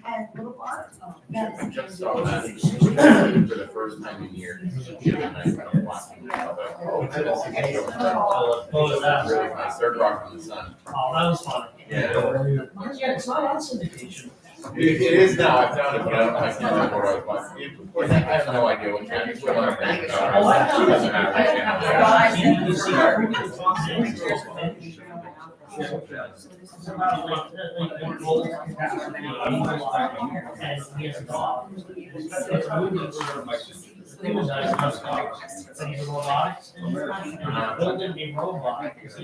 And little bar. I just saw that for the first time in years. Really nice. Third Rock from the Sun. Oh, that was fun. Yeah. It's not on syndication. It is now. I found it, but I can't remember what I was watching. I have no idea what time it's. Oh, I know. Doesn't matter right now. You see our and he has a dog. It's a movie where he was and he's a robotics and building a robot. He's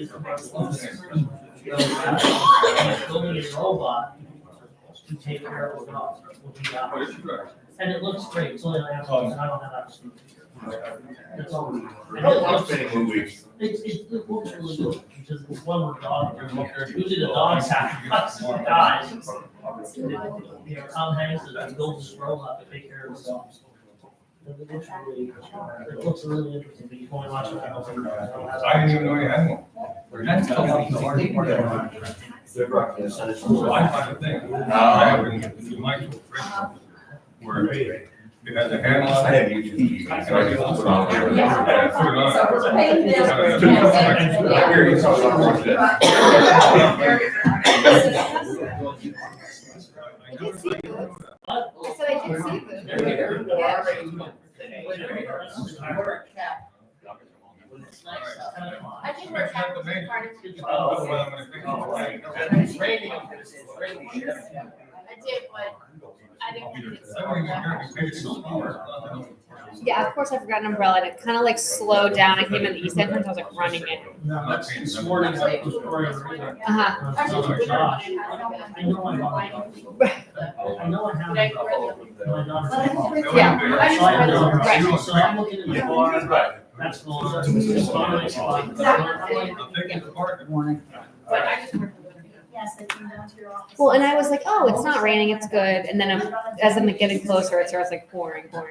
building a robot to take care of the dog. And it looks great. It's only like, I don't have that. That's all. And I don't watch many movies. It looks really good, because it's one with dogs, usually the dogs have to die. Tom Hanks is built this robot to take care of his dogs. It looks really interesting, but you can only watch it. I didn't even know you had one. That's the hardest part of it. So I find a thing. I have in my where it has a handle on I it. have YouTube. So I just put it on there. Yeah. Put it on. So it's paying bills. I hear you talking about this. I did see food. What? I said I did see food. Yeah. I did work out with the part of That's what I'm gonna pick. It's raining. I did, but I didn't think it's so much. Yeah, of course I forgot an umbrella, and it kind of like slowed down. I came in the east entrance, I was like running it. No, that's this morning's like, was pouring rain. Uh-huh. Oh, gosh. I know I have. My daughter. Yeah. So I know, Right. so I'm looking at the bar, that's full of, it's fun, it's fun. I'm thinking the part. But I just worked with them. Yes, they came down to your office. Well, and I was like, oh, it's not raining, it's good. And then as I'm getting closer, it starts like pouring. I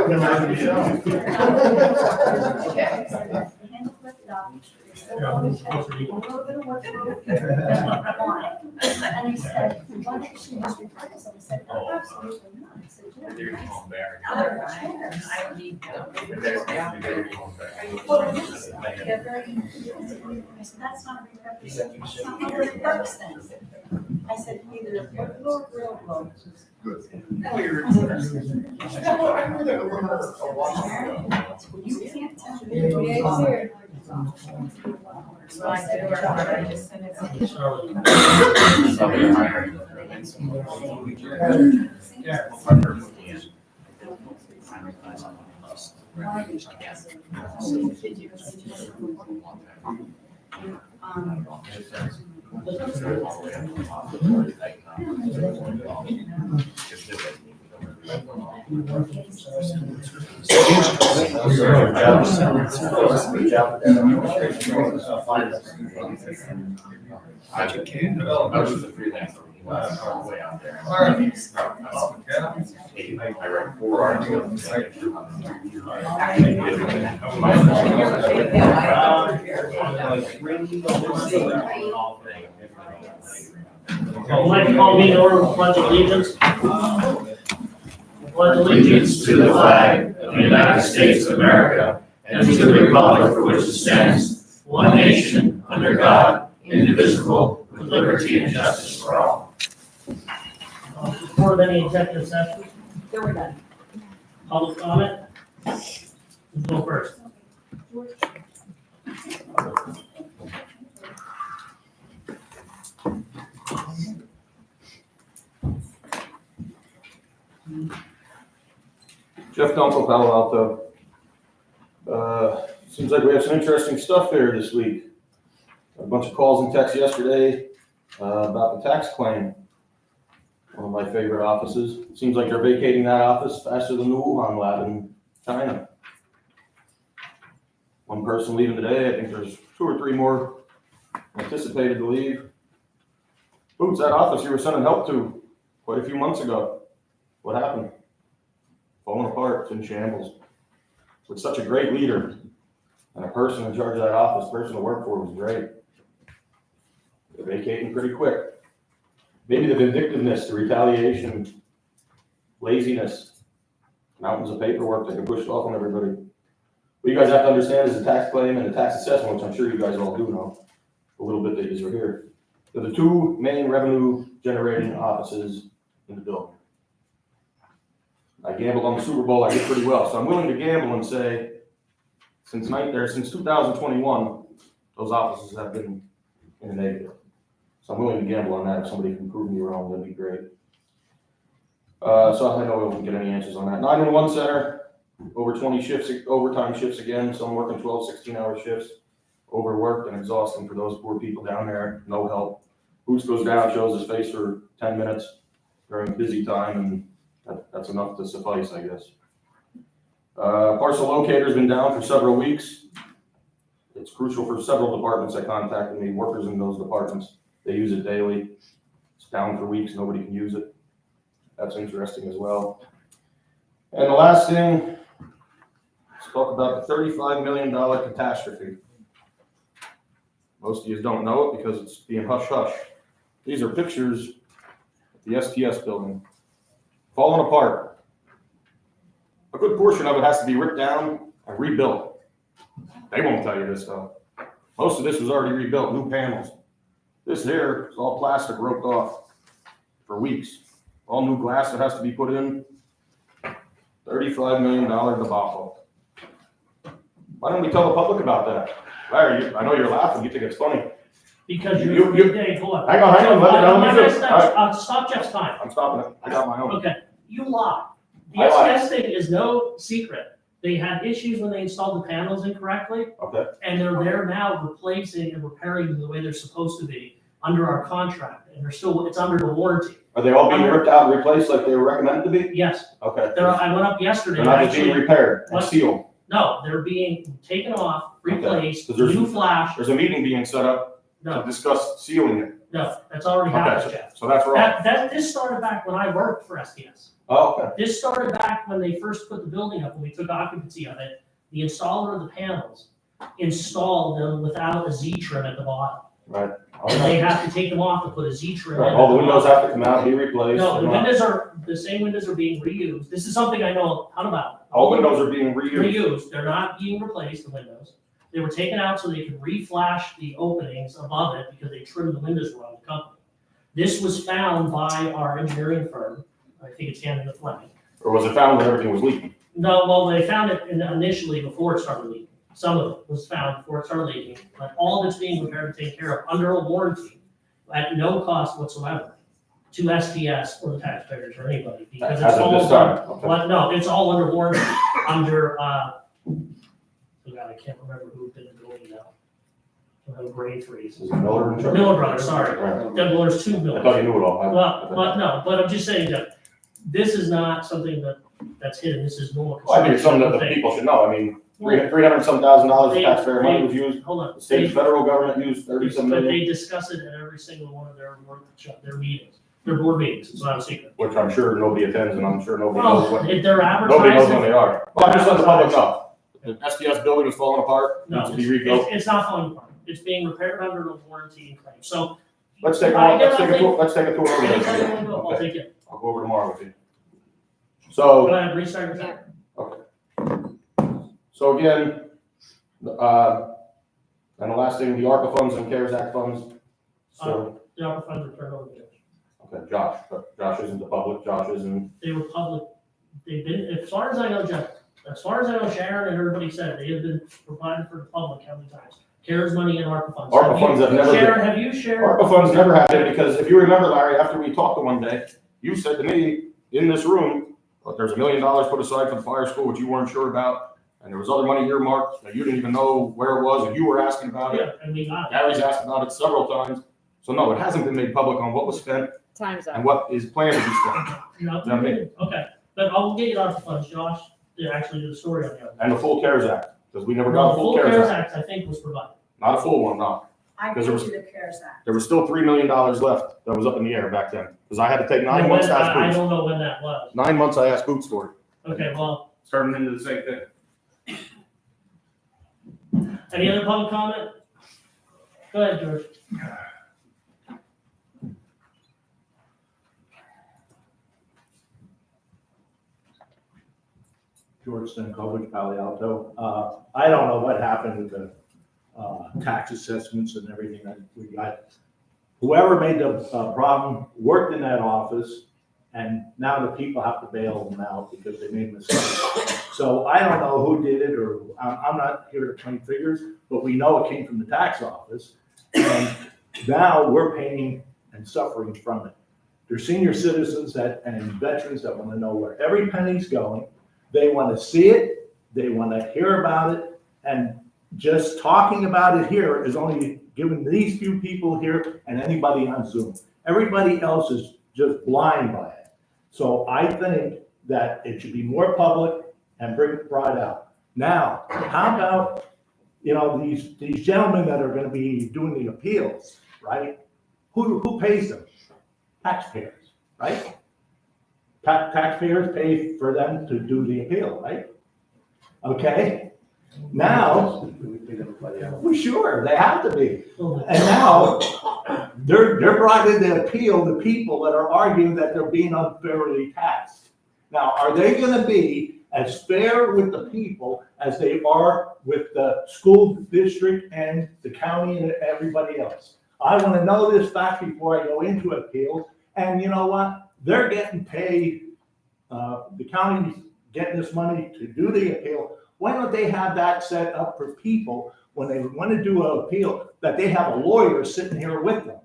would imagine so. And I said, why didn't she just reply us? And I said, oh, absolutely not. I said, yeah. They're home there. I need They're very easy. I said, that's not a repurposing. That's not a repurposing. I said, either a foot or real low. You can't tell me. So I said, I just sent it. I was a freelancer. Way out there. I write 4 articles. I'd like to call me to order with pledge of allegiance. Pledge Allegiance to the flag of the United States of America and to the republic for which it stands, one nation, under God, indivisible, with liberty and justice for all. Before any executive session, There we go. public comment? Go first. Jeff Dunkel, Palo Alto. Seems like we have some interesting stuff here this week. A bunch of calls and texts yesterday about the tax claim. One of my favorite offices. Seems like they're vacating that office faster than the Wuhan lab in China. One person leaving today. I think there's 2 or 3 more anticipated to leave. Boots, that office you were sending help to quite a few months ago. What happened? Falling apart. It's in shambles. With such a great leader. And a person in charge of that office, person to work for, was great. They're vacating pretty quick. Maybe the vindictiveness, the retaliation, laziness, mountains of paperwork that can push off on everybody. What you guys have to understand is the tax claim and the tax assessment, which I'm sure you guys all do know, a little bit that you are here. They're the two main revenue generating offices in the building. I gambled on the Super Bowl, I did pretty well, so I'm willing to gamble and say, since 2021, those offices have been in the negative. So I'm willing to gamble on that. If somebody can prove me wrong, that'd be great. So I know we won't get any answers on that. 911 center, over 20 shifts, overtime shifts again, some working 12, 16-hour shifts, overworked and exhausting for those poor people down there, no help. Boots goes down, shows his face for 10 minutes during busy time, and that's enough to suffice, I guess. Parcel locator's been down for several weeks. It's crucial for several departments that contacted me, workers in those departments. They use it daily. It's down for weeks, nobody can use it. That's interesting as well. And the last thing, let's talk about the $35 million catastrophe. Most of you don't know it because it's being hush-hush. These are pictures of the STS building falling apart. A good portion of it has to be ripped down and rebuilt. They won't tell you this stuff. Most of this was already rebuilt, new panels. This here is all plastic roped off for weeks. All new glass that has to be put in. $35 million debacle. Why don't we tell the public about that? Larry, I know you're laughing, you think it's funny. Because You- you're, Dave, hold on. Hang on, let me finish. Stop Jeff's time. I'm stopping it, I got my own. Okay, you lie. The I lied. SDS thing is no secret. They had issues when they installed the panels incorrectly, Okay, and they're there now replacing and repairing them the way they're supposed to be under our contract, and it's under the warranty. are they all being ripped out and replaced like they were recommended to be? Yes, Okay. I went up yesterday. They're not just being actually, repaired and What? sealed. no, they're being taken off, replaced, 'Cause there's- new flash. There's a meeting being set up to No, discuss sealing it. no, that's already happened, Okay, Jeff. so that's wrong. This started back when I worked for SDS. Oh, okay. This started back when they first put the building up, when we took occupancy of it. The installer of the panels installed them without a Z-trim at the bottom. Right. And they have to take them off to put a Z-trim in. Right, at all the the windows bottom. have to come out, be replaced. No, the and windows the same windows are being reused. This is something I know a ton about. all windows are being reused. Reused, they're not being replaced, the windows. They were taken out so they could re-flash the openings above it because they trimmed the windows wrong, the company. This was found by our engineering firm, I think it's Hand in the Fleming. Or was it found when everything was leaking? No, well, they found it initially before it started leaking. Some of it was found before it started leaking, but all of it's being repaired and taken care of under a warranty at no cost whatsoever to STS or the taxpayers or anybody, because it's As of all, this time, okay. well, no, it's all under warranty, under, oh God, I can't remember who did the building now. No, grade threes. Is it Miller and Chuck? Miller Brothers, sorry. Right. Deb Miller's two I Millers. thought you knew it all. But I'm just saying that this is not something that's hidden, this is normal. Well, I think it's something that the thing. people should know. I mean, $300-some thousand of They- taxpayer money was used. Hold on. The state and federal government used 30-some But million, they discuss it at every single one of their meetings, their board meetings, it's not a secret. which I'm sure nobody attends and I'm sure nobody knows Well, what, if they're nobody knows when advertising, they are. Well, I'm just letting the public know. The SDS building is falling apart, no, needs to be it's, rebuilt. it's not falling apart, it's being repaired under a warranty and claim, so. Let's take a I tour over there. Anytime you wanna go, I'll Okay, take it, I'll go over tomorrow with you. So. go ahead, restart your time. So again, and the last thing, the ARPA funds and CARES Act funds. So, The ARPA funds were turned over to us. okay, Josh, but Josh isn't the public, Josh isn't, They were public, they've been, as far as I know, Jeff, as far as I know, Sharon and everybody said, they have been provided for the public how many times? CARES money and ARPA funds. ARPA funds have never been. Sharon, have you shared? ARPA funds never have been, because if you remember, Larry, after we talked one day, you said to me, in this room, "Look, there's $1 million put aside for the fire school, which you weren't sure about, and there was other money earmarked that you didn't even know where it was, and you were asking about it. Yeah, and we got it. Gary's asked about it several times. So no, it hasn't been made public on what was spent Time's and up. what is planned to be spent, You know, Yeah, me. okay, but I'll get you ARPA funds, Josh, to actually do the story on the other. and the full CARES Act, because we never No, got the a full full CARES CARES Act. Act, I think, was provided. Not a full one, no. I Because gave there you the CARES Act. There was still $3 million left that was up in the air back then, because I had to take 9 No, months when- to ask I Boots. don't know when that was. 9 months I asked Boots for it. Okay, well, Starting into the same thing. Any other public comment? Go ahead, George. George Stankovic, Palo Alto. I don't know what happened with the tax assessments and everything that we got. Whoever made the problem worked in that office, and now the people have to bail them out because they made mistakes. So I don't know who did it, or I'm not here to point figures, but we know it came from the tax office. And now we're paying and suffering from it. There's senior citizens and veterans that want to know where every penny's going. They want to see it, they want to hear about it, and just talking about it here is only giving these few people here and anybody on Zoom. Everybody else is just blind by it. So I think that it should be more public and brought out. Now, how about, these gentlemen that are gonna be doing the appeals, right? Who pays them? Taxpayers, right? Taxpayers pay for them to do the appeal, right? Okay, now, well, sure, they have to be. And now, they're brought in to appeal the people that are arguing that they're being unfairly taxed. Now, are they gonna be as fair with the people as they are with the school district and the county and everybody else? I wanna know this fact before I go into appeals, and you know what? They're getting paid, the county's getting this money to do the appeal. Why don't they have that set up for people when they want to do an appeal, that they have a lawyer sitting here with them?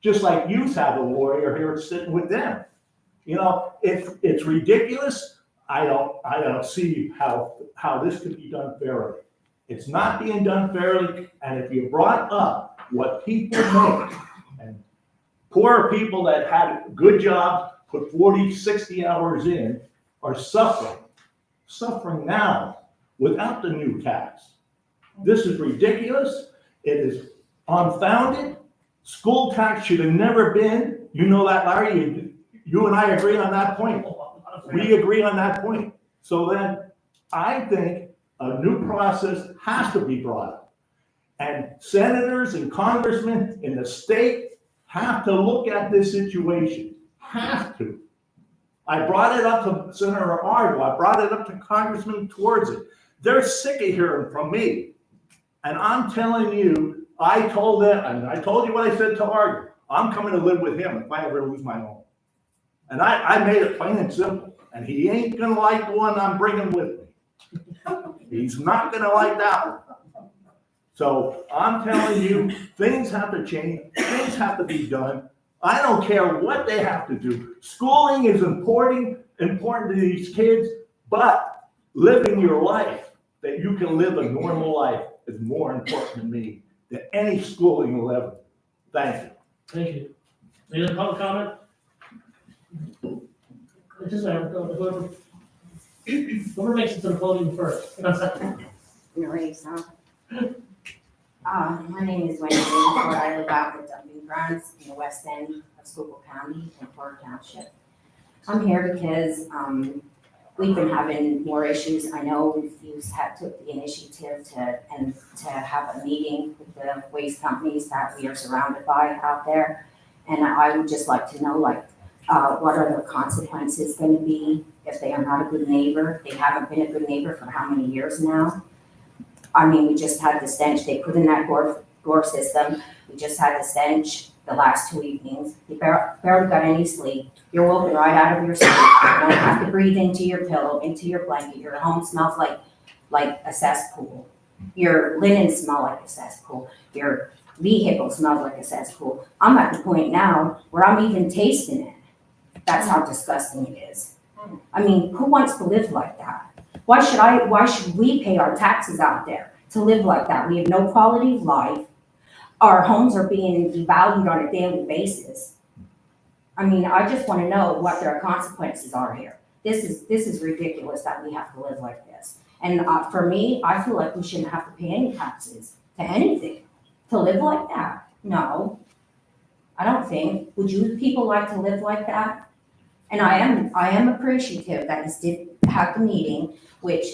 Just like you have a lawyer here sitting with them. It's ridiculous. I don't see how this could be done fairly. It's not being done fairly, and if you brought up what people make, and poor people that had good jobs, put 40, 60 hours in, are suffering now without the new tax. This is ridiculous. It is unfounded. School tax should have never been, you know that, Larry, you and I agree on that point. We agree on that point. So then I think a new process has to be brought up. And senators and congressmen in the state have to look at this situation. Have to. I brought it up to Senator Argo. I brought it up to Congressman towards it. They're sick of hearing from me. And I'm telling you, I told them, and I told you what I said to Argo. I'm coming to live with him if I ever lose my home. And I made it plain and simple. And he ain't gonna like the one I'm bringing with me. He's not gonna like that one. So I'm telling you, things have to change. Things have to be done. I don't care what they have to do. Schooling is important to these kids, but living your life, that you can live a normal life, is more important to me than any schooling will ever. Thank you. Thank you. Any other public comment? Whoever makes it to the podium first. Marisa. My name is Wendy Davenport. I live out with Dumping Grounds in the west end of Schuylkill County in Porter Township. I'm here because we've been having more issues. I know you took the initiative to have a meeting with the waste companies that we are surrounded by out there. And I would just like to know, what are the consequences going to be if they are not a good neighbor? They haven't been a good neighbor for how many years now? I mean, we just had the stench. They put in that door system. We just had the stench the last 2 evenings. You barely got any sleep. You're woken right out of your sleep. You don't have to breathe into your pillow, into your blanket. Your home smells like a cesspool. Your linen smells like a cesspool. Your vehicle smells like a cesspool. I'm at the point now where I'm even tasting it. That's how disgusting it is. I mean, who wants to live like that? Why should we pay our taxes out there to live like that? We have no quality of life. Our homes are being devalued on a daily basis. I mean, I just want to know what their consequences are here. This is ridiculous that we have to live like this. And for me, I feel like we shouldn't have to pay any taxes to anything to live like that. No, I don't think. Would you people like to live like that? And I am appreciative that you did have the meeting, which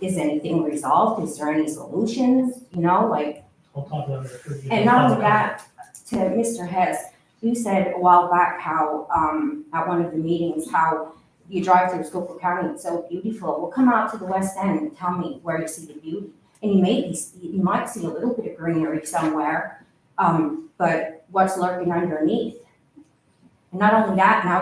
is anything resolved? Is there any solutions, you know, like, I'll talk about it. and not only that, to Mr. Hess, you said a while back how, at one of the meetings, how you drive through Schuylkill County, it's so beautiful. Well, come out to the West End and tell me where you see the beauty. And you might see a little bit of greenery somewhere, but what's lurking underneath? And not only that, now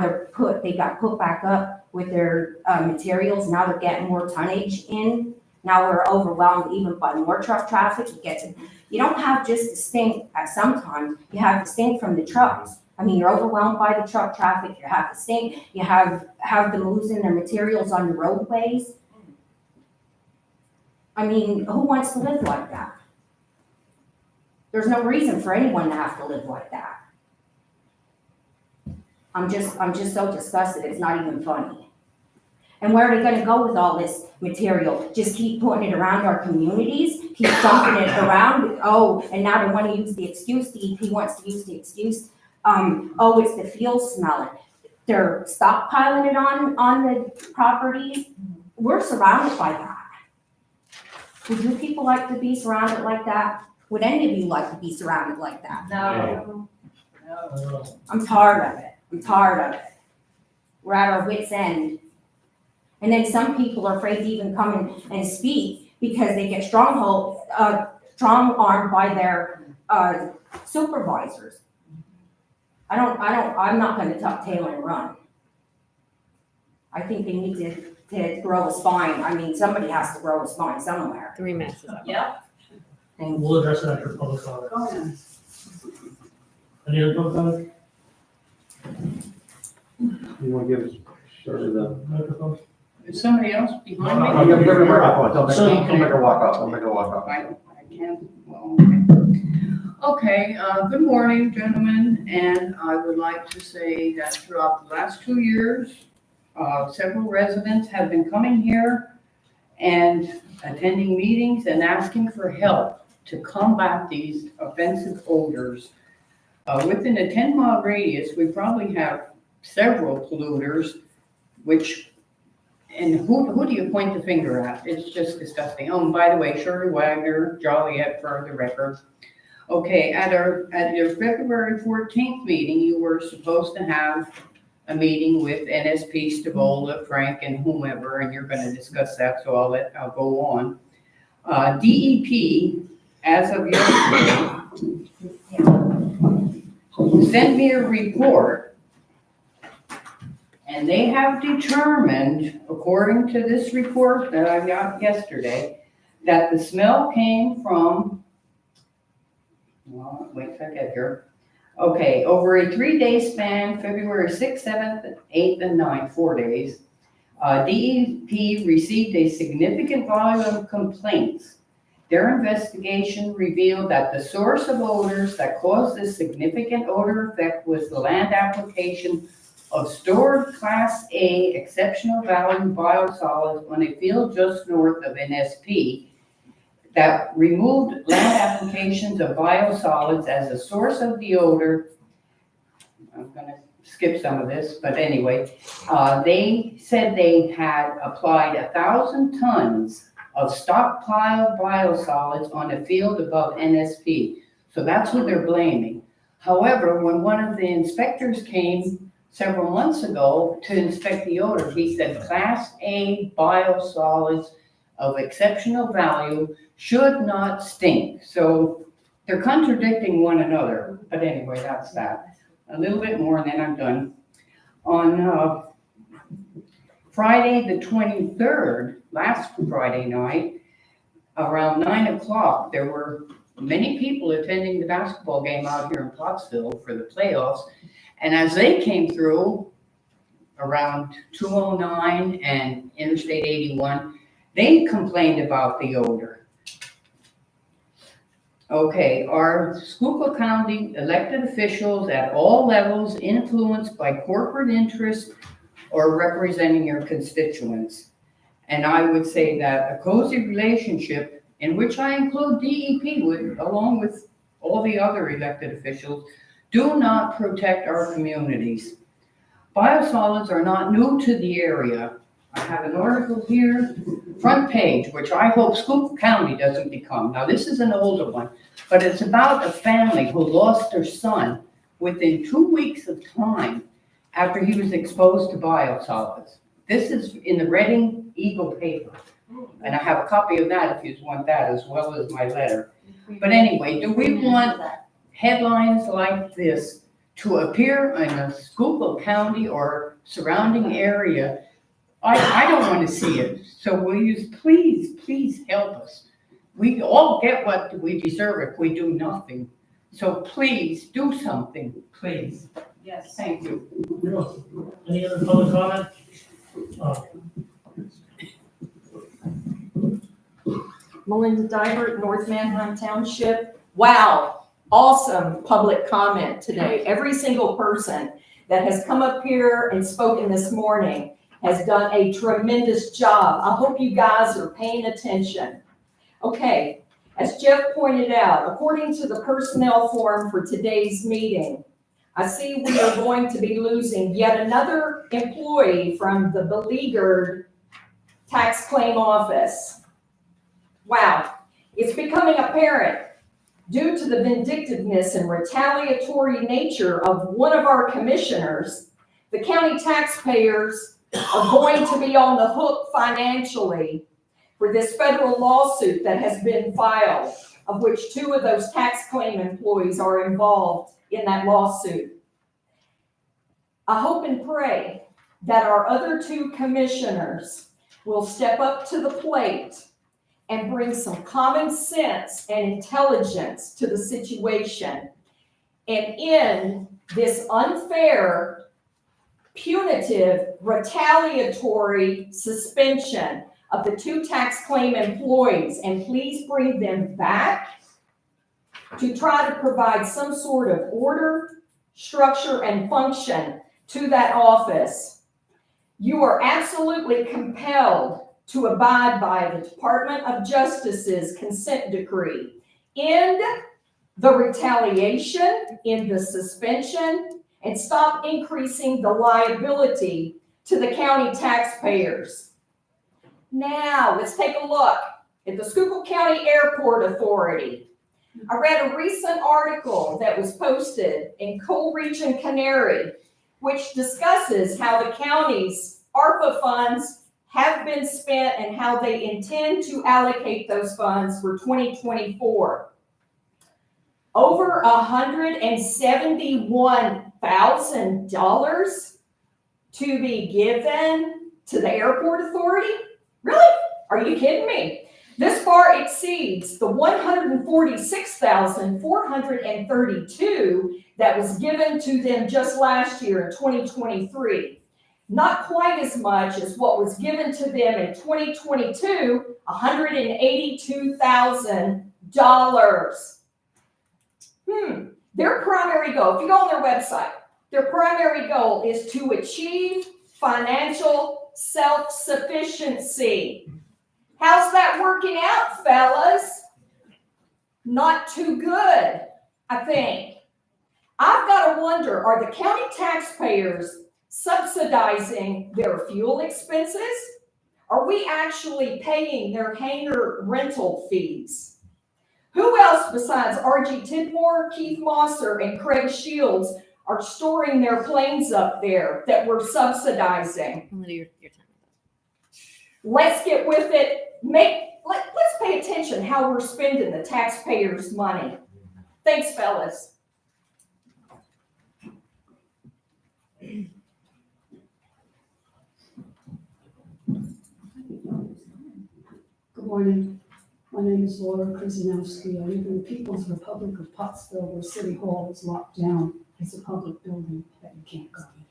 they got put back up with their materials. Now they're getting more tonnage in. Now we're overwhelmed even by more truck traffic. You don't have just the stink at some times, you have the stink from the trucks. I mean, you're overwhelmed by the truck traffic, you have the stink, you have them losing their materials on the roadways. I mean, who wants to live like that? There's no reason for anyone to have to live like that. I'm just so disgusted, it's not even funny. And where are they gonna go with all this material? Just keep putting it around our communities, keep dumping it around? Oh, and now they wanna use the excuse, DEP wants to use the excuse, oh, it's the fuel smelling. They're stockpiling it on the properties. We're surrounded by that. Would you people like to be surrounded like that? Would any of you like to be surrounded like that? No. I'm tired of it. I'm tired of it. We're at our wits' end. And then some people are afraid to even come in and speak because they get strong-armed by their supervisors. I'm not gonna tuck tail and run. I think they need to grow a spine. I mean, somebody has to grow a spine somewhere. 3 minutes is up. Yep. And We'll address it after public comment. Go ahead. Any other public comment? You want to give us sort of the. Microphone? Is somebody else behind me? I'll give her a microphone. Don't make her walk up. I can't, well, okay. Okay, good morning, gentlemen, and I would like to say that throughout the last 2 years, several residents have been coming here and attending meetings and asking for help to combat these offensive odors. Within a 10-mile radius, we probably have several polluters, and who do you point the finger at? It's just disgusting. Oh, and by the way, Shirley Wagner, Joliet for the record. Okay, at your February 14th meeting, you were supposed to have a meeting with NSP, Stavola, Frank, and whomever, and you're going to discuss that, so I'll go on. DEP, as of yesterday, sent me a report, and they have determined, according to this report that I got yesterday, that the smell came from, well, wait till I get here. Okay, over a 3-day span, February 6th, 7th, 8th, and 9th, 4 days, DEP received a significant volume of complaints. Their investigation revealed that the source of odors that caused this significant odor effect was the land application of stored Class A exceptional value biosolids on a field just north of NSP that removed land applications of biosolids as a source of the odor. I'm going to skip some of this, but anyway, they said they had applied 1,000 tons of stockpiled biosolids on a field above NSP. So that's what they're blaming. However, when one of the inspectors came several months ago to inspect the odor, he said Class A biosolids of exceptional value should not stink. So they're contradicting one another. But anyway, that's that. A little bit more and then I'm done. On Friday the 23rd, last Friday night, around 9 o'clock, there were many people attending the basketball game out here in Pottsville for the playoffs. And as they came through around 209 and Interstate 81, they complained about the odor. Okay, our Schuylkill County elected officials at all levels influenced by corporate interests or representing your constituents. And I would say that a cozy relationship, in which I include DEP along with all the other elected officials, do not protect our communities. Biosolids are not new to the area. I have an article here front page, which I hope Schuylkill County doesn't become. Now, this is an older one, but it's about a family who lost their son within 2 weeks of time after he was exposed to biosolids. This is in the Reading Eagle paper. And I have a copy of that if you want that, as well as my letter. But anyway, do we want headlines like this to appear in a Schuylkill County or surrounding area? I don't want to see it. So will you please help us? We all get what we deserve if we do nothing. So please do something, please. Yes. Thank you. Any other public comment? Melinda Dybert, North Manheim Township. Wow, awesome public comment today. Every single person that has come up here and spoken this morning has done a tremendous job. I hope you guys are paying attention. Okay, as Jeff pointed out, according to the personnel form for today's meeting, I see we are going to be losing yet another employee from the beleaguered tax claim office. Wow, it's becoming apparent due to the vindictiveness and retaliatory nature of one of our commissioners, the county taxpayers are going to be on the hook financially for this federal lawsuit that has been filed, of which 2 of those tax claim employees are involved in that lawsuit. I hope and pray that our other 2 commissioners will step up to the plate and bring some common sense and intelligence to the situation and end this unfair, punitive, retaliatory suspension of the 2 tax claim employees, and please bring them back to try to provide some sort of order, structure, and function to that office. You are absolutely compelled to abide by the Department of Justice's consent decree. End the retaliation, end the suspension, and stop increasing the liability to the county taxpayers. Now, let's take a look at the Schuylkill County Airport Authority. I read a recent article that was posted in Coleridge and Canary, which discusses how the county's ARPA funds have been spent and how they intend to allocate those funds for 2024. Over $171,000 to be given to the airport authority? Really? Are you kidding me? This far exceeds the $146,432 that was given to them just last year in 2023. Not quite as much as what was given to them in 2022, $182,000. Their primary goal, if you go on their website, their primary goal is to achieve financial self-sufficiency. How's that working out, fellas? Not too good, I think. I've got to wonder, are the county taxpayers subsidizing their fuel expenses? Are we actually paying their hangar rental fees? Who else besides R.G. Tidmore, Keith Mosser, and Craig Shields are storing their planes up there that we're subsidizing? Let's get with it. Let's pay attention how we're spending the taxpayers' money. Thanks, fellas. Good morning. My name is Laura Krzyzanowski. I live in the People's Republic of Pottsville, where City Hall is locked down. It's a public building that you can't go in.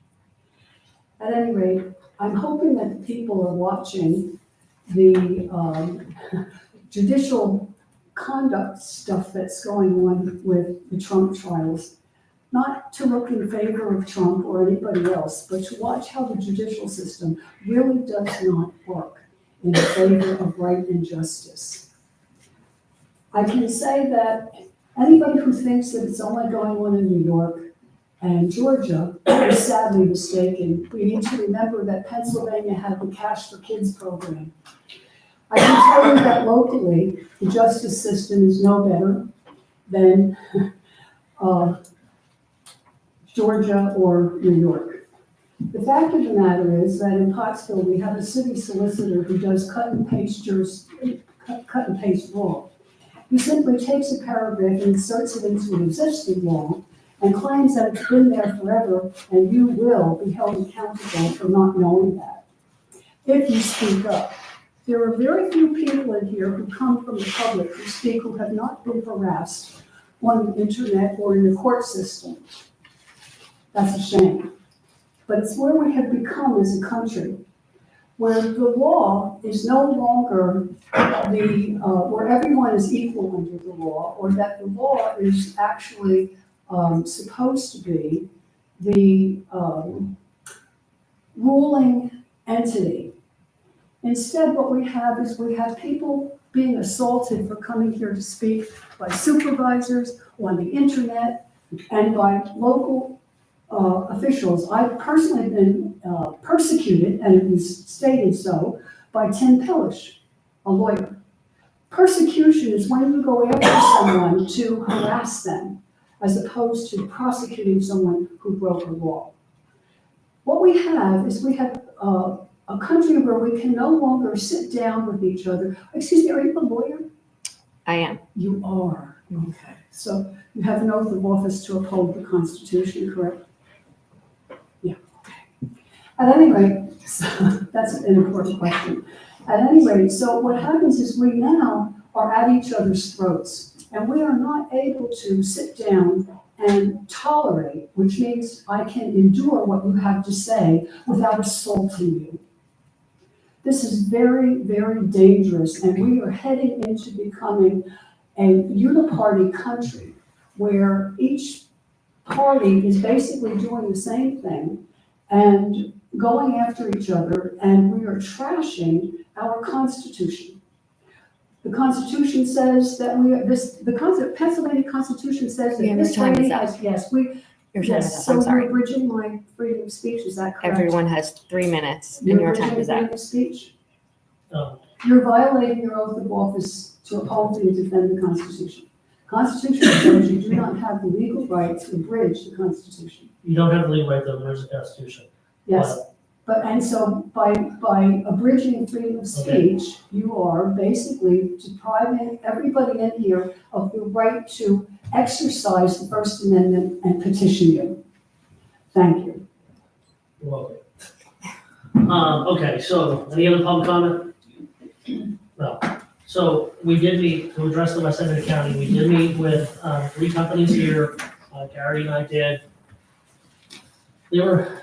At any rate, I'm hoping that the people are watching the judicial conduct stuff that's going on with the Trump trials. Not to look in favor of Trump or anybody else, but to watch how the judicial system really does not work in favor of right and justice. I can say that anybody who thinks that it's only going on in New York and Georgia is sadly mistaken. We need to remember that Pennsylvania had the Cash for Kids program. I can tell you that locally, the justice system is no better than Georgia or New York. The fact of the matter is that in Pottsville, we have a city solicitor who does cut and paste law. He simply takes a paragraph and inserts it into an existing law and claims that it's been there forever and you will be held accountable for not knowing that if you speak up. There are very few people in here who come from the public who speak who have not been harassed on the internet or in the court system. That's a shame. But it's where we have become as a country, where the law is no longer where everyone is equal under the law, or that the law is actually supposed to be the ruling entity. Instead, what we have is we have people being assaulted for coming here to speak by supervisors on the internet and by local officials. I've personally been persecuted, and it was stated so, by Tim Pillish, a lawyer. Persecution is when you go after someone to harass them, as opposed to prosecuting someone who broke a law. What we have is we have a country where we can no longer sit down with each other. Excuse me, are you a lawyer? I am. You are, okay. So you have an oath of office to uphold the Constitution, correct? Yeah, okay. At any rate, so that's an important question. At any rate, so what happens is we now are at each other's throats, and we are not able to sit down and tolerate, which means I can endure what you have to say without assaulting you. This is very, very dangerous, and we are heading into becoming a uniparty country where each party is basically doing the same thing and going after each other, and we are trashing our Constitution. The Constitution says that the Pennsylvania Constitution says that Yeah, this your time is lady up. has, yes, we, Your time is yes, up, so I'm sorry. you're abridging my freedom of speech, is that correct? Everyone has 3 minutes and You're your time abridging is freedom up. of speech? No. You're violating your oath of office to uphold and defend the Constitution. Constitution says you do not have the legal right to abridge the Constitution. You don't have the legal right to abridge the Constitution. Yes, but, and so by abridging freedom of speech, you are basically depriving everybody in here of the right to exercise the First Amendment and petition you. Thank you. You're welcome. Okay, so any other public comment? No. So we did meet, to address the West End of the county, we did meet with 3 companies here, Gary and I did. They were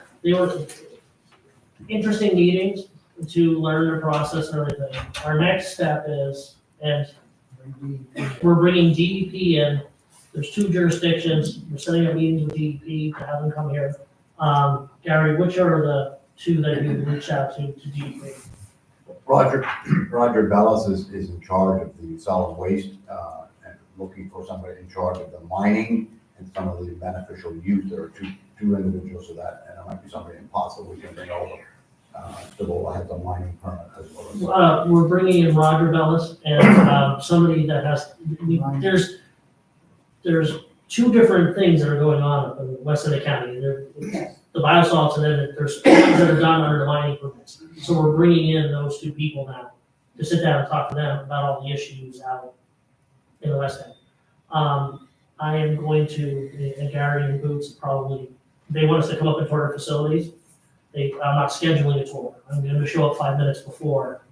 interesting meetings to learn their process and everything. Our next step is, and we're bringing DEP in. There's 2 jurisdictions. We're setting up meetings with DEP to have them come here. Gary, which are the 2 that you reached out to DEP? Roger Bellis is in charge of the solid waste, and looking for somebody in charge of the mining and some of the beneficial use. There are two individuals for that, and there might be somebody impossible we can bring over. So has a mining permit as well as. We're bringing in Roger Bellis and somebody that has, there's 2 different things that are going on up in the West End of the county. The biosalts, and then there's things that are done under the mining permits. So we're bringing in those 2 people now to sit down and talk to them about all the issues out in the West End. I am going to, and Gary and Boots probably, they want us to come up and tour their facilities. I'm not scheduling a tour. I'm going to show up 5 minutes before.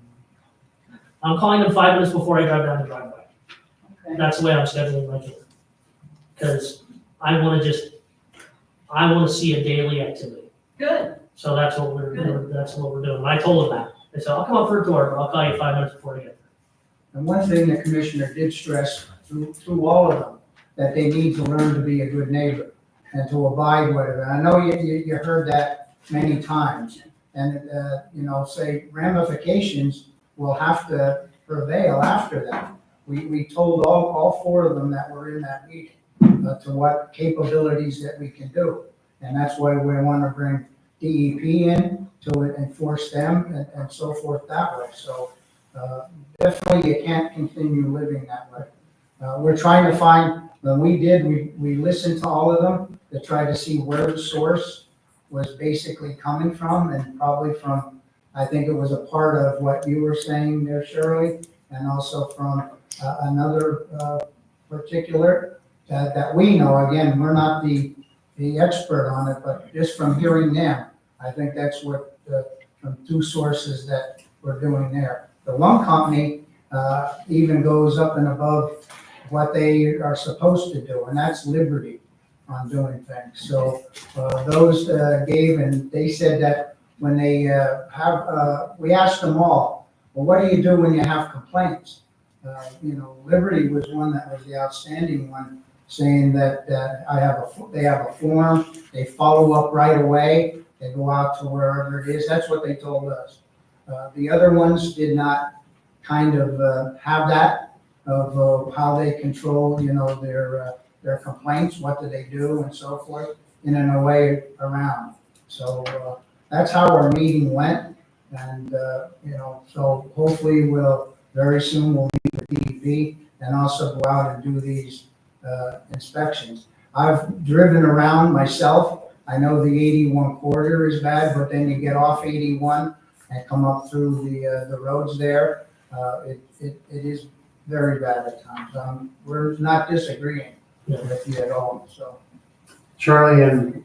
I'm calling them 5 minutes before I drive down the driveway. Okay. That's the way I'm scheduling my tour. Because I want to see a daily activity. Good. So that's what we're doing. And I told them that. I said, I'll come up for a tour, but I'll call you 5 minutes before I get there. And one thing the commissioner did stress through all of them, that they need to learn to be a good neighbor and to abide with it. And I know you heard that many times. And, say ramifications will have to prevail after that. We told all 4 of them that were in that meeting to what capabilities that we can do. And that's why we want to bring DEP in to enforce them and so forth that way. So Definitely you can't continue living that way. We're trying to find, when we listened to all of them to try to see where the source was basically coming from, and probably from, I think it was a part of what you were saying there, Shirley, and also from another particular that we know. Again, we're not the expert on it, but just from hearing them, I think that's what, from two sources that we're doing there. The one company even goes up and above what they are supposed to do, and that's Liberty on doing things. So those gave, and they said that when they we asked them all, well, what do you do when you have complaints? Liberty was one that was the outstanding one, saying that they have a form, they follow up right away, they go out to wherever it is. That's what they told us. The other ones did not kind of have that of how they control, their complaints, what do they do, and so forth, in a way around. So that's how our meeting went, and so hopefully very soon we'll meet with DEP and also go out and do these inspections. I've driven around myself. I know the 81 corridor is bad, but then you get off 81 and come up through the roads there. It is very bad at times. We're not disagreeing with you at all, so. Charlie and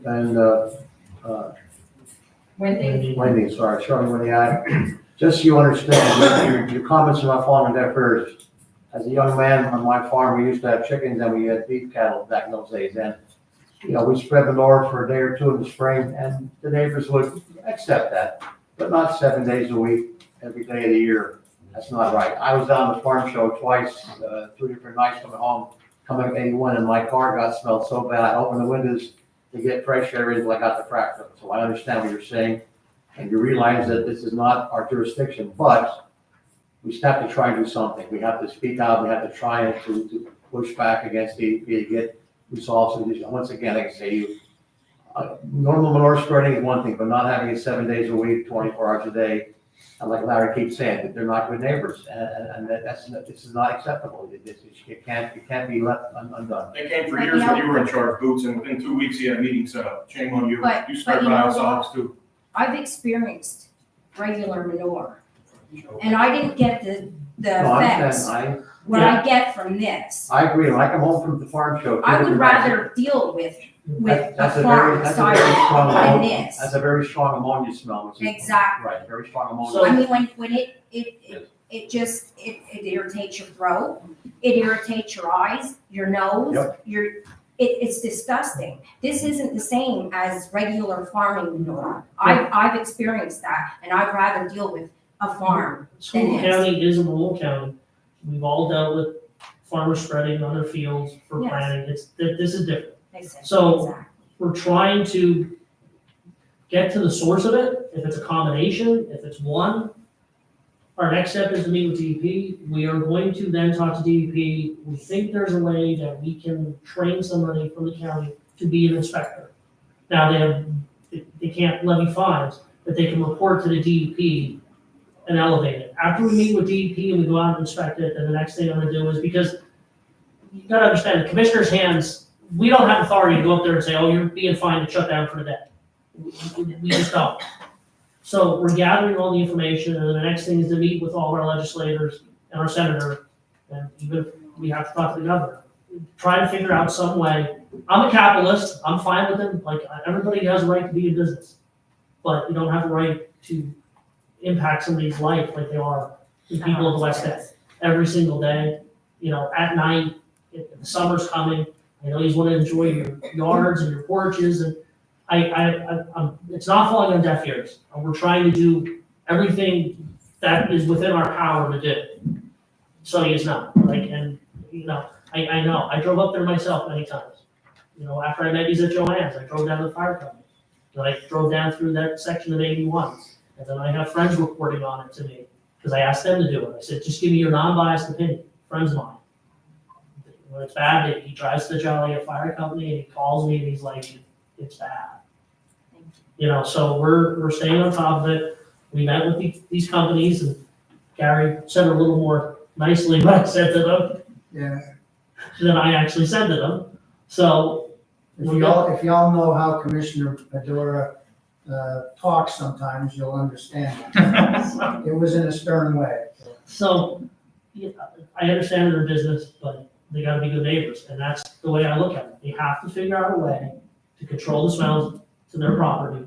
Wendy, sorry, Charlie, Wendy, just so you understand, your comments are not falling on deaf ears. As a young man on my farm, we used to have chickens and we had beef cattle back in those days. And, we spread manure for a day or two in the spring, and the neighbors would accept that, but not 7 days a week, every day of the year. That's not right. I was down the farm show twice, 2 different nights coming up 81, and my car got smelled so bad. I opened the windows to get fresh air until I got the crack up. So I understand what you're saying, and you realize that this is not our jurisdiction, but we have to try and do something. We have to speak out. We have to try to push back against DEP to get resolved. So once again, like I say, normal manure spreading is one thing, but not having it 7 days a week, 24 hours a day. And like Larry keeps saying, that they're not good neighbors, and this is not acceptable. It can't be left undone. They came for years when you were in charge, Boots, and within 2 weeks you had a meeting set up. Shame on you. But- You but spread you by know ourselves too. I've experienced regular manure, and I didn't get the No, I effects, understand. what I get from this. I agree. When I come home from the farm show. I would rather deal with a farm That's a side very strong than ammonia. this. That's a very strong ammonia smell, which is. Exactly. Right, very strong ammonia. I mean, when it just irritates your throat, it irritates your eyes, your nose, Yep. it's disgusting. This isn't the same as regular farming manure. I've experienced that, and I'd rather deal with a farm than Schuylkill this. County is a rural county. We've all dealt with farmers spreading on their fields for Yes. planting. This is different. Exactly. So we're trying to get to the source of it. If it's a combination, if it's one, our next step is to meet with DEP. We are going to then talk to DEP. We think there's a way that we can train somebody from the county to be an inspector. Now, they can't levy fines, but they can report to the DEP and elevate it. After we meet with DEP and we go out and inspect it, then the next thing I'm gonna do is, because you gotta understand, the commissioner's hands, we don't have authority to go up there and say, oh, you're being fined and shut down for the day. We just don't. So we're gathering all the information, and then the next thing is to meet with all of our legislators and our senator, and even if we have to talk to the governor. Try to figure out some way. I'm a capitalist, I'm fine with it, like, everybody has a right to be in business. But you don't have the right to impact somebody's life like they are the people of the West End. Every single day, at night, if the summer's coming, I know you want to enjoy your yards and your porches, and it's not falling on deaf ears. We're trying to do everything that is within our power to do. So it's not, I know, I drove up there myself many times. After I met you at Joanne's, I drove down to the fire company. I drove down through that section of 81. And then I have friends reporting on it to me, because I asked them to do it. I said, just give me your non-biased opinion, friends of mine. When it's bad, he drives to the Joliet Fire Company and he calls me and he's like, it's bad. So we're staying on top of it. We met with these companies, and Gary said it a little more nicely what I said to them Yeah. than I actually said to them. So, If y'all know how Commissioner Fedora, talks sometimes, you'll understand. It was in a stern way. so, yeah, I understand their business, but they gotta be good neighbors, and that's the way I look at it. They have to figure out a way to control the smells to their property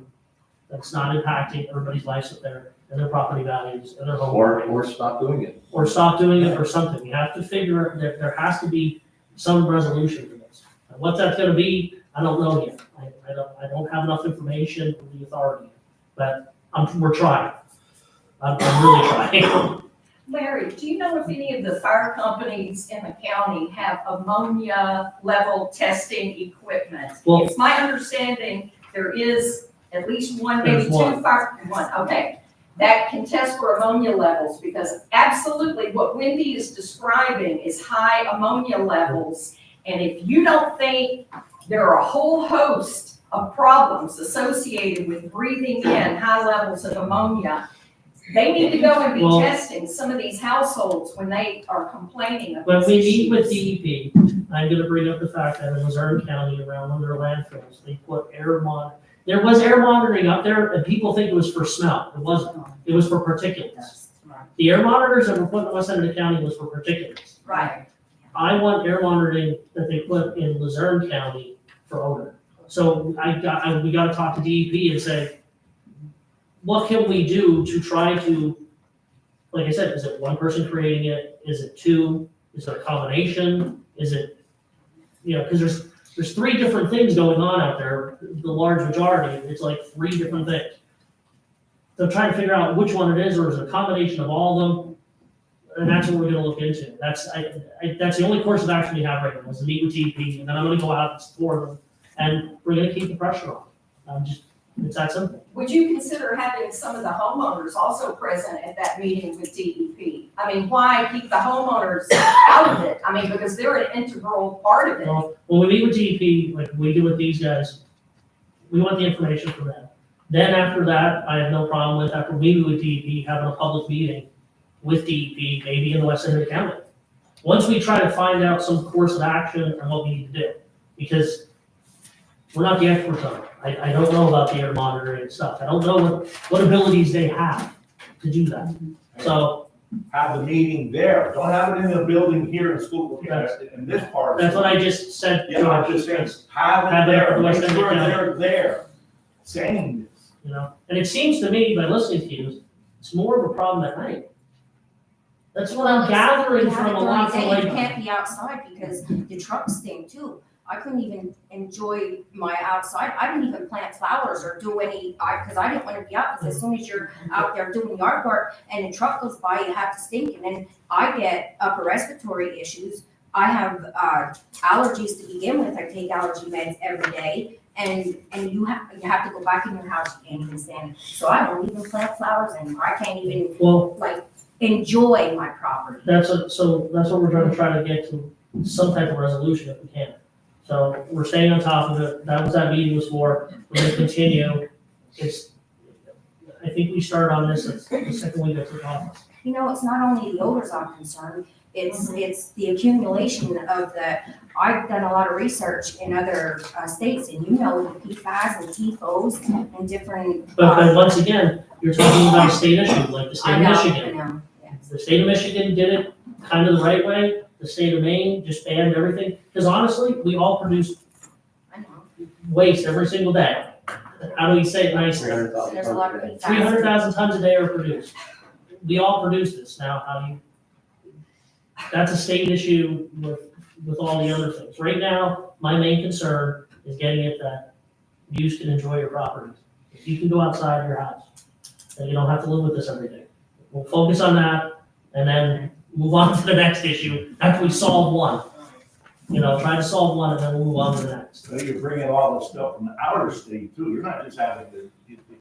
that's not impacting everybody's lives up there and their property values and their home. Or stop doing it. Or stop doing it or something. We have to figure, there has to be some resolution to this. And what that's gonna be, I don't know yet. I don't have enough information from the authority, but we're trying. I'm really trying. Larry, do you know if any of the fire companies in the county have ammonia level testing equipment? Well- It's my understanding there is at least one, maybe There's two one, okay. That can test for ammonia levels, because absolutely what Wendy is describing is high ammonia levels. And if you don't think there are a whole host of problems associated with breathing in high levels of ammonia, they need to go and be Well- testing some of these households when they are complaining of When these we meet with issues. DEP, I'm gonna bring up the fact that in Luzerne County, around one of their landfills, they put there was air monitoring up there, and people think it was for smell. It wasn't. It was for particulates. The air monitors that were put in West End of the county was for particulates. Right. I want air monitoring that they put in Luzerne County for odor. So we gotta talk to DEP and say, what can we do to try to, like I said, is it one person creating it? Is it two? Is it a combination? Is it, because there's three different things going on out there, the large majority, it's like three different things. So trying to figure out which one it is, or is it a combination of all of them? And that's what we're gonna look into. That's the only course of action we have right now, is to meet with DEP, and then I'm gonna go out and explore them, and we're gonna keep the pressure on. It's that simple. Would you consider having some of the homeowners also present at that meeting with DEP? I mean, why keep the homeowners out of it? I mean, because they're an integral part of it. Well, when we meet with DEP, like we do with these guys, we want the information from them. Then after that, I have no problem with, after we meet with DEP, having a public meeting with DEP, maybe in the West End of the county. Once we try to find out some course of action and what we need to do, because we're not the experts on it. I don't know about the air monitoring and stuff. I don't know what abilities they have to do that. So Have the meeting there. Don't have it in the building here in school, in this part. that's what I just said. Yeah, I'm just saying, have Have it it at there, the make West End of sure County. they're there, saying this. And it seems to me, by listening to you, it's more of a problem at night. That's what I'm gathering from a lot from You like. can't be outside because the trucks stink too. I couldn't even enjoy my outside. I didn't even plant flowers or do any, because I didn't want to be out, because as soon as you're out there doing yard work and a truck goes by, you have to stink. And then I get upper respiratory issues. I have allergies to begin with. I take allergy meds every day. And you have to go back in your house, you can't even stand it. So I don't even plant flowers anymore. I can't even enjoy my property. That's what we're going to try to get to, some type of resolution if we can. So we're staying on top of it. That was that meeting was for. We're going to continue. I think we started on this the second week I took office. It's not only the odors I'm concerned, it's the accumulation of I've done a lot of research in other states, and the PFAS and TFOs and different. But once again, you're talking about a state issue, like the state of Michigan. I know, yes. The state of Michigan did it kind of the right way. The state of Maine just banned everything. Because honestly, we all produce waste every single day. How do we say it nicely? There's a lot of PFAS. 300,000 tons a day are produced. We all produce this. Now, that's a state issue with all the other things. Right now, my main concern is getting it that you can enjoy your property. If you can go outside your house, then you don't have to live with this every day. We'll focus on that and then move on to the next issue after we solve one. Try to solve one and then we'll move on to the next. So you're bringing all this stuff from the outer state too. You're not just having the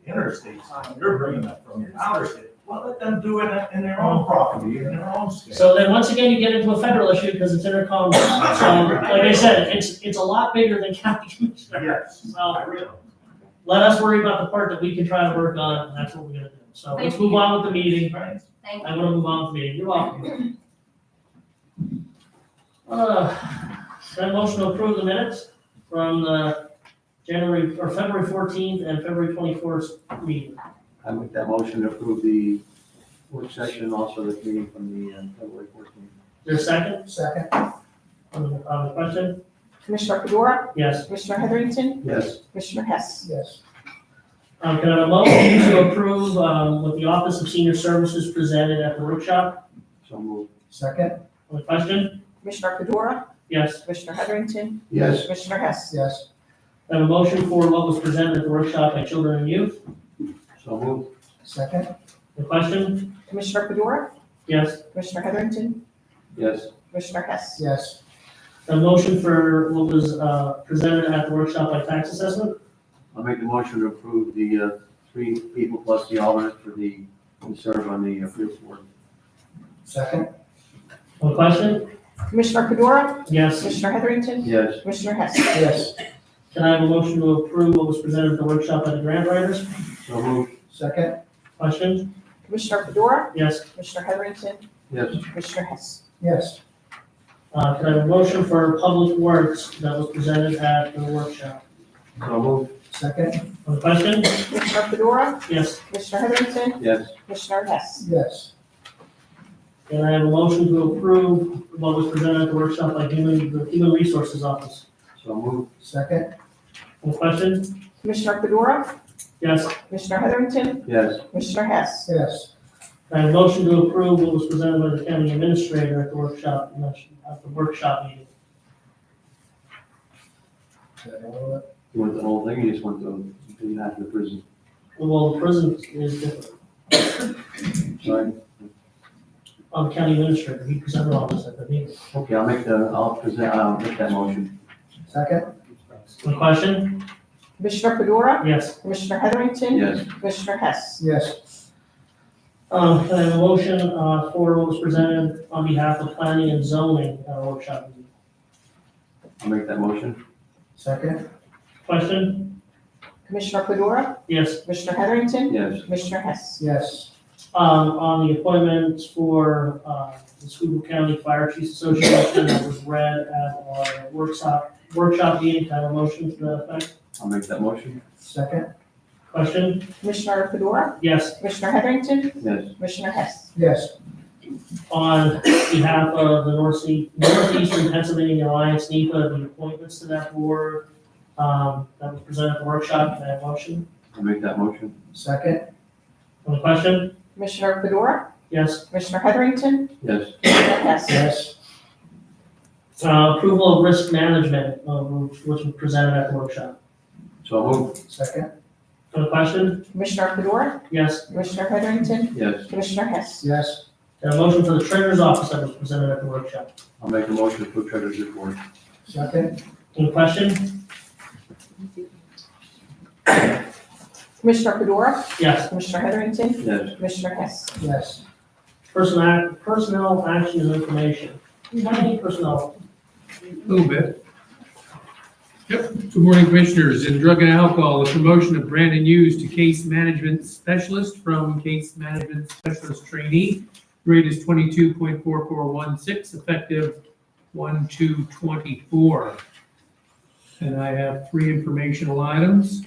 interstate side. You're bringing that from the outer state. Well, let them do it in their own property, in their own state. So then once again, you get into a federal issue because it's intercom. So like I said, it's a lot bigger than county commissioner. Yes, So I realize. let us worry about the part that we can try to work on, and that's what we're gonna do. So let's move on with the meeting. Thank I'm gonna move on to the meeting. You're welcome. Can I motion to approve the minutes from the February 14th and February 24th meeting? I make that motion to approve the work session and also the meeting from the February 14th. Is there a second? Second. On the question? Commissioner Fedora, Yes. Commissioner Heatherington, Yes. Commissioner Hess. Yes. Can I have a motion to approve, what the Office of Senior Services presented at the workshop? So moved. Second. On the question? Commissioner Fedora, Yes. Commissioner Heatherington, Yes. Commissioner Hess. Yes. I have a motion for what was presented at the workshop by Children and Youth. So moved. Second. The question? Commissioner Fedora, Yes. Commissioner Heatherington, Yes. Commissioner Hess. Yes. A motion for what was presented at the workshop by tax assessment? I'll make the motion to approve the 3 people plus the alternate for to serve on the appeals board. Second. On the question? Commissioner Fedora, Yes. Commissioner Heatherington, Yes. Commissioner Hess. Yes. Can I have a motion to approve what was presented at the workshop by the grant writers? So moved. Second. Question? Commissioner Fedora, Yes. Commissioner Heatherington, Yes. Commissioner Hess. Yes. Can I have a motion for public works that was presented at the workshop? So moved. Second. On the question? Commissioner Fedora, Yes. Commissioner Heatherington, Yes. Commissioner Hess. Yes. Can I have a motion to approve what was presented at the workshop by the Human Resources Office? So moved. Second. On the question? Commissioner Fedora, Yes. Commissioner Heatherington, Yes. Commissioner Hess. Yes. Can I have a motion to approve what was presented by the county administrator at the workshop meeting? You want the whole thing, or you just want the after the prison? Well, the prison is different. Sorry. On the county administrator, he presented all this at the meeting. Okay, I'll make that motion. Second. On the question? Commissioner Fedora, Yes. Commissioner Heatherington, Yes. Commissioner Hess. Yes. Can I have a motion for what was presented on behalf of planning and zoning at our workshop meeting? I'll make that motion. Second. Question? Commissioner Fedora, Yes. Commissioner Heatherington, Yes. Commissioner Hess. Yes. On the appointments for the Schuylkill County Fire Chiefs Association that was read at our workshop meeting, can I have a motion to that effect? I'll make that motion. Second. Question? Commissioner Fedora, Yes. Commissioner Heatherington, Yes. Commissioner Hess. Yes. On behalf of the Northeastern Pennsylvania Alliance, NEPA, the appointments to that board that was presented at the workshop, can I have a motion? I'll make that motion. Second. On the question? Commissioner Fedora, Yes. Commissioner Heatherington, Yes. Commissioner Hess. Yes. Approval of risk management, which was presented at the workshop. So moved. Second. On the question? Commissioner Fedora, Yes. Commissioner Heatherington, Yes. Commissioner Hess. Yes. A motion for the treasurer's office that was presented at the workshop. I'll make a motion to approve treasurer's report. Second. On the question? Commissioner Fedora, Yes. Commissioner Heatherington, Yes. Commissioner Hess. Yes. Personnel action and information. How many personnel? A little bit. Yep. Good morning, Commissioners. In drug and alcohol, the promotion of Brandon Hughes to case management specialist from case management specialist trainee. Grade is 22.4416, effective 1/2/24. And I have 3 informational items.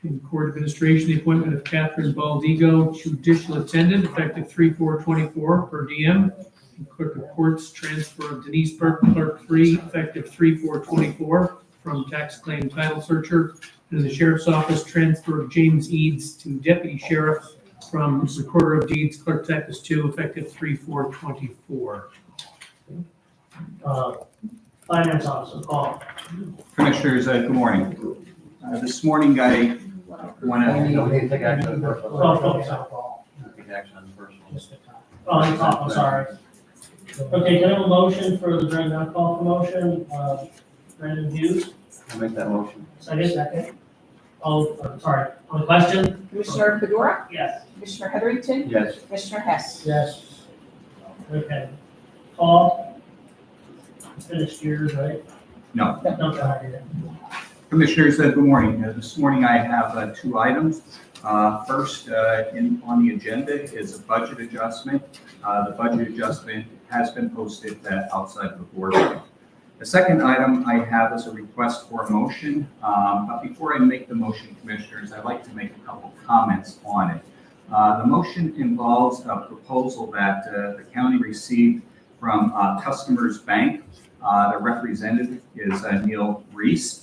In court administration, the appointment of Catherine Baldigo, judicial attendant, effective 3/4/24 per diem. In clerk of courts, transfer of Denise Burke, clerk 3, effective 3/4/24 from tax claim title searcher. And in the sheriff's office, transfer of James Eads to deputy sheriff from recorder of deeds, clerk typist 2, effective 3/4/24. Finance officer, Paul. Commissioners, good morning. This morning I want You don't to, need to take action on the first one. Take action on the first one. Oh, you're talking, I'm sorry. Okay, can I have a motion for the drug and alcohol promotion, Brandon Hughes? I'll make that motion. Second? Oh, sorry, on the question? Commissioner Fedora, Yes. Commissioner Heatherington, Yes. Commissioner Hess. Yes. Okay. Paul? Finished yours, right? no. No, sorry. Commissioners, good morning. This morning I have two items. First, on the agenda is a budget adjustment. The budget adjustment has been posted outside of the board. The second item I have is a request for a motion. But before I make the motion, Commissioners, I'd like to make a couple comments on it. The motion involves a proposal that the county received from Customers Bank. The representative is Neil Reese.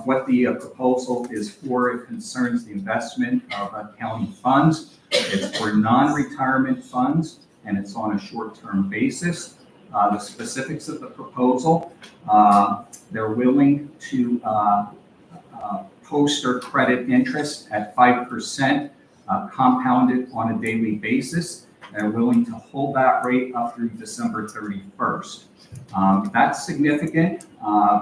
What the proposal is for, it concerns the investment of county funds. It's for non-retirement funds, and it's on a short-term basis. The specifics of the proposal, they're willing to post or credit interest at 5% compounded on a daily basis. They're willing to hold that rate up through December 31st. That's significant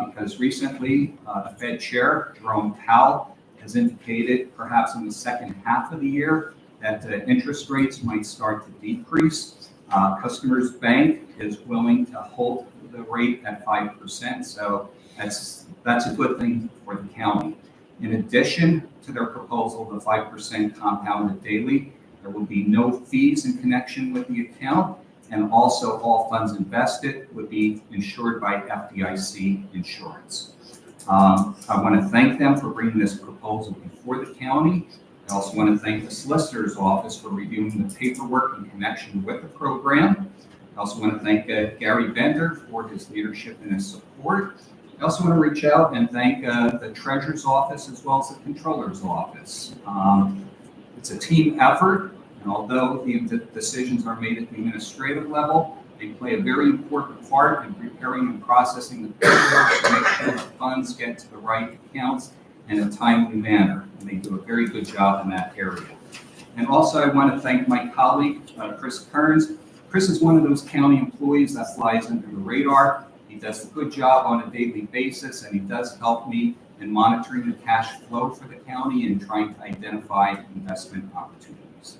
because recently the Fed Chair, Jerome Powell, has indicated perhaps in the second half of the year that interest rates might start to decrease. Customers Bank is willing to hold the rate at 5%, so that's a good thing for the county. In addition to their proposal, the 5% compounded daily, there will be no fees in connection with the account, and also all funds invested would be insured by FDIC insurance. I want to thank them for bringing this proposal before the county. I also want to thank the solicitor's office for reviewing the paperwork in connection with the program. I also want to thank Gary Bender for his leadership and his support. I also want to reach out and thank the treasurer's office as well as the controller's office. It's a team effort, and although the decisions are made at the administrative level, they play a very important part in preparing and processing the paperwork to make sure the funds get to the right accounts in a timely manner. And they do a very good job in that area. And also I want to thank my colleague, Chris Kearns. Chris is one of those county employees that flies under the radar. He does a good job on a daily basis, and he does help me in monitoring the cash flow for the county and trying to identify investment opportunities.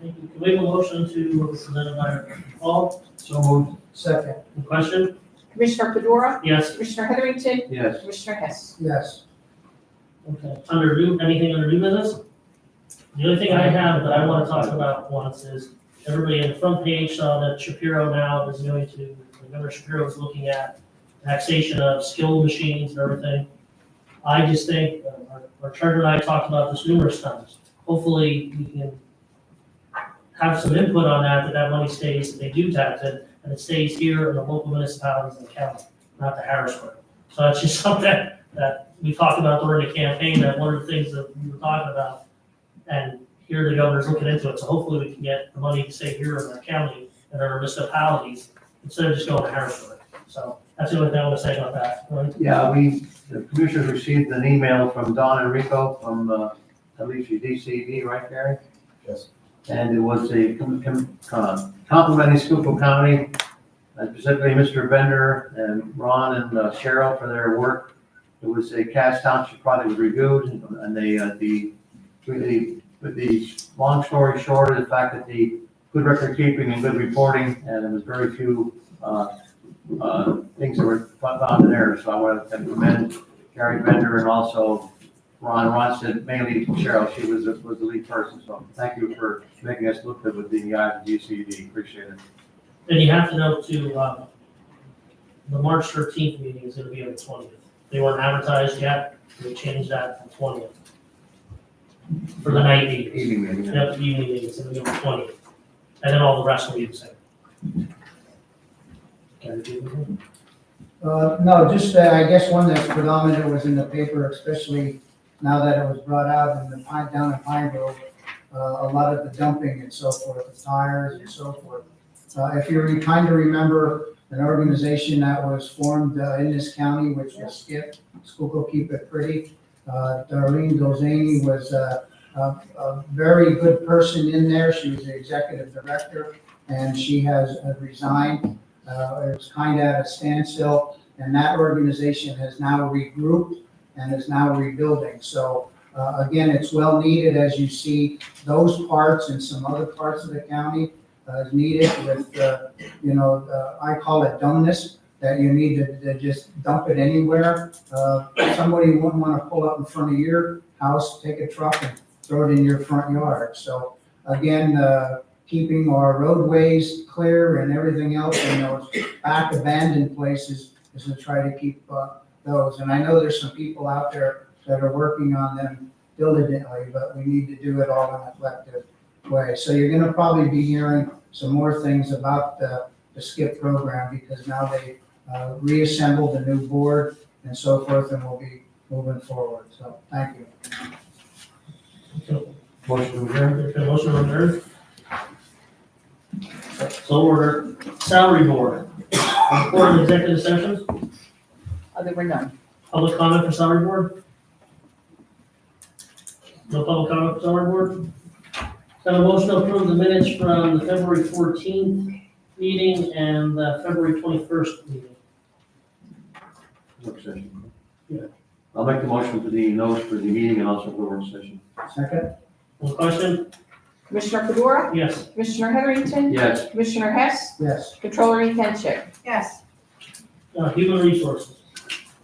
Thank you. Can we have a motion to present by Paul? So moved. Second. Any question? Commissioner Fedora, Yes. Commissioner Heatherington, Yes. Commissioner Hess. Yes. Okay. Anything under new business? The only thing I have that I want to talk about once is everybody in the front page saw that Shapiro now is going to, Governor Shapiro is looking at taxation of skilled machines and everything. I just think, our treasurer and I talked about this numerous times. Hopefully we can have some input on that money stays, that they do tax it, and it stays here in the local municipalities and the county, not the Harrisburg. So it's just something that we talked about during the campaign, that one of the things that we were talking about, and here the governor's looking into it, so hopefully we can get the money to stay here in our county and our municipalities, instead of just going to Harrisburg. So that's the only thing I want to say about that. Right? Yeah, the commissioners received an email from Don Enrico from, Alicia DCD, right, Gary? Yes. And it was a complimenting Schuylkill County, specifically Mr. Bender and Ron and Cheryl for their work. It was a Cass Township project was reviewed, and the long story short is the fact that the good record keeping and good reporting, and there was very few things that were found in there. So I want to commend Gary Bender and also Ron. Ron said mainly Cheryl, she was the lead person. So thank you for making us look good with the eyes of DCD. Appreciate it. And you have to know too, the March 13th meeting is going to be on the 20th. They weren't advertised yet. They changed that to 20th. For the night meetings. Evening meeting. Yep, the evening meetings, it'll be on the 20th. And then all the rest will be the same. No, just, I guess one that's predominant was in the paper, especially now that it was brought out in the down in Pine Grove, a lot of the dumping and so forth, the tires and so forth. If you kind of remember an organization that was formed in this county, which was SKIP, Schuylkill Keep It Pretty. Darlene Dolzani was a very good person in there. She was the executive director, and she has resigned. It was kind of at a standstill, and that organization has now regrouped and is now rebuilding. So again, it's well needed, as you see those parts and some other parts of the county is needed with, I call it dumbness. that you need to just dump it anywhere. Somebody wouldn't wanna pull up in front of your house, take a truck and throw it in your front yard. So again, keeping our roadways clear and everything else in those back abandoned places is to try to keep those. And I know there's some people out there that are working on them diligently, but we need to do it all in a collective way. So you're gonna probably be hearing some more things about the SKIP program, because now they reassembled a new board and so forth, and we'll be moving forward. So, thank you. Motion to adjourn. Okay, motion to adjourn. So order. Salary board. Report of executive sessions. There were none. Public comment for salary board? No public comment for salary board? Got a motion to approve the minutes from the February 14th meeting and the February 21st meeting. Work session. Yeah. I'll make the motion for the notes for the meeting and also for the work session. Second? One question? Commissioner Fedora, Yes. Commissioner Heatherington, Yes. Commissioner Hess, Yes. Controller Yekenship. Yes. Human resources.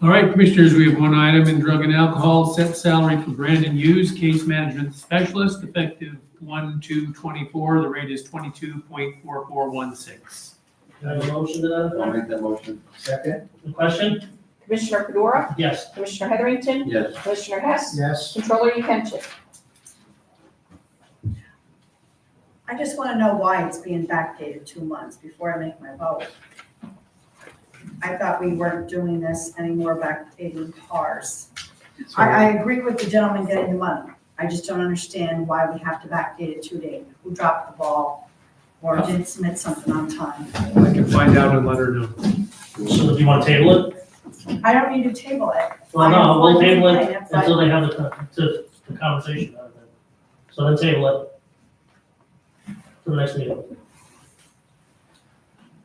All right, Commissioners, we have one item in drug and alcohol, set salary for Brandon Hughes, case management specialist, effective 1/2/24. The rate is 22.4416. Can I have a motion to that I'll effect? make that motion. Second? The question? Commissioner Fedora, Yes. Commissioner Heatherington, Yes. Commissioner Hess, Yes. Controller Yekenship. I just want to know why it's being backdated 2 months before I make my vote. I thought we weren't doing this anymore, backdating cars. I agree with the gentleman getting the money. I just don't understand why we have to backdate it 2 days. Who dropped the ball or didn't submit something on time? I can find out and let her know. So do you want to table it? I don't need to table it. Well, no, we'll table it If I- until they have the conversation out of it. So then table it for the next meeting.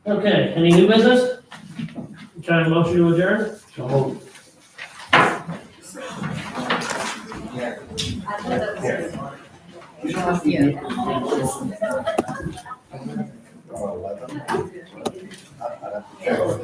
Okay, any new business? Try a motion to adjourn? So moved. Or 11. I'd have to check.